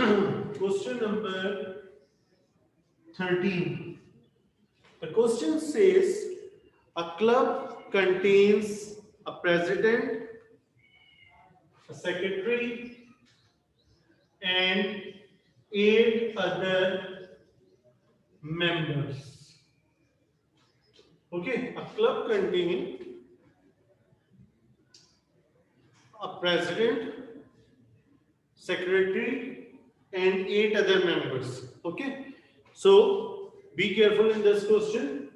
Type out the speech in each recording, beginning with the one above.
Question number 13. The question says a club contains a president, a secretary, and 8 other members. Okay, a club contains a president, secretary, and 8 other members. Okay, so be careful in this question.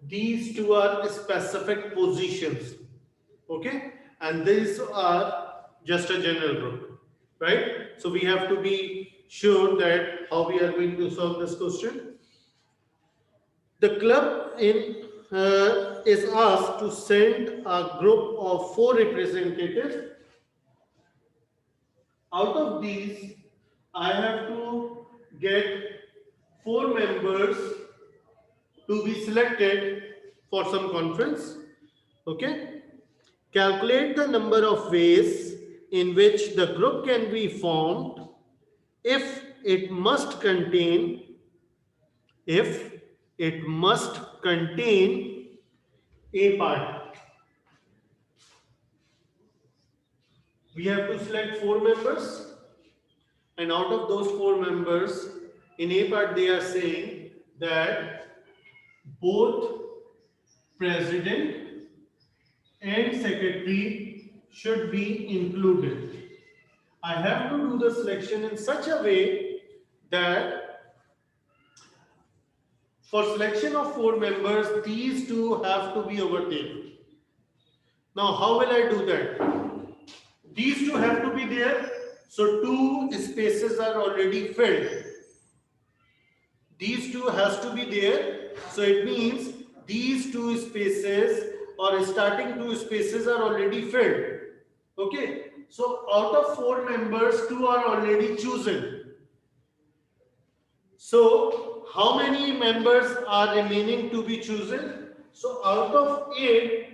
These two are specific positions. Okay, and these are just a general group, right? So we have to be sure that how we are going to solve this question. The club is asked to send a group of 4 representatives. Out of these, I have to get 4 members to be selected for some conference. Okay. Calculate the number of ways in which the group can be formed if it must contain a part. We have to select 4 members, and out of those 4 members, in a part they are saying that both president and secretary should be included. I have to do the selection in such a way that for selection of 4 members, these two have to be overtaken. Now, how will I do that? These two have to be there, so 2 spaces are already filled. These two has to be there, so it means these 2 spaces or starting 2 spaces are already filled. Okay, so out of 4 members, 2 are already chosen. So how many members are remaining to be chosen? So out of 8,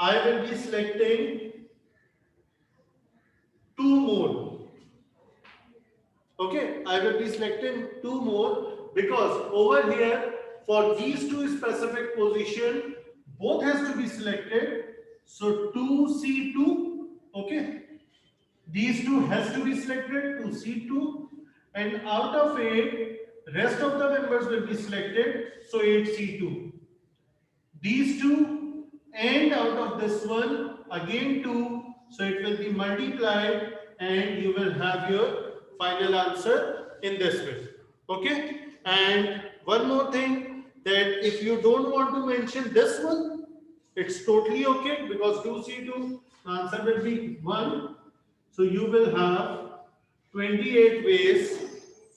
I will be selecting 2 more. Okay, I will be selecting 2 more because over here for these 2 specific position, both has to be selected. So 2C2, okay, these 2 has to be selected, 2C2, and out of 8, rest of the members will be selected, so 8C2. These 2 and out of this one again 2, so it will be multiplied and you will have your final answer in this way. Okay, and one more thing, that if you don't want to mention this one, it's totally okay because 2C2 answer will be 1. So you will have 28 ways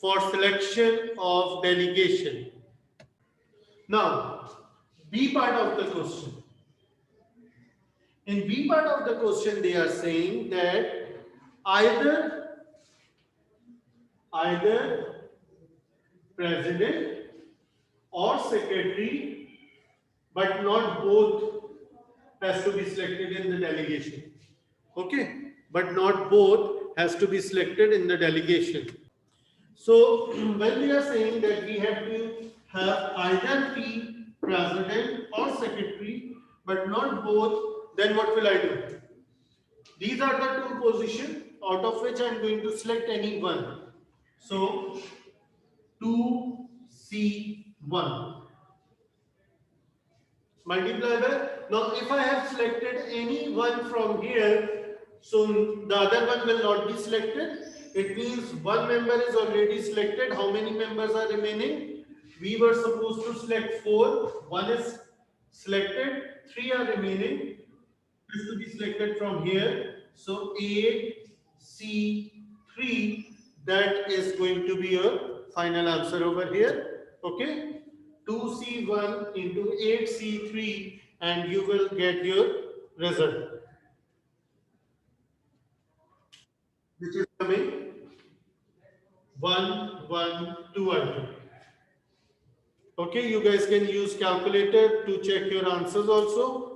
for selection of delegation. Now, B part of the question. In B part of the question, they are saying that either president or secretary, but not both, has to be selected in the delegation. Okay, but not both has to be selected in the delegation. So when we are saying that we have to have either P, president or secretary, but not both, then what will I do? These are the 2 positions out of which I am going to select any one. So 2C1 multiply by, now if I have selected any one from here, so the other one will not be selected. It means 1 member is already selected. How many members are remaining? We were supposed to select 4. 1 is selected. 3 are remaining. Has to be selected from here. So 8C3, that is going to be your final answer over here. Okay, 2C1 into 8C3, and you will get your result, which is coming 1, 1, 2, and 2. Okay, you guys can use calculator to check your answers also.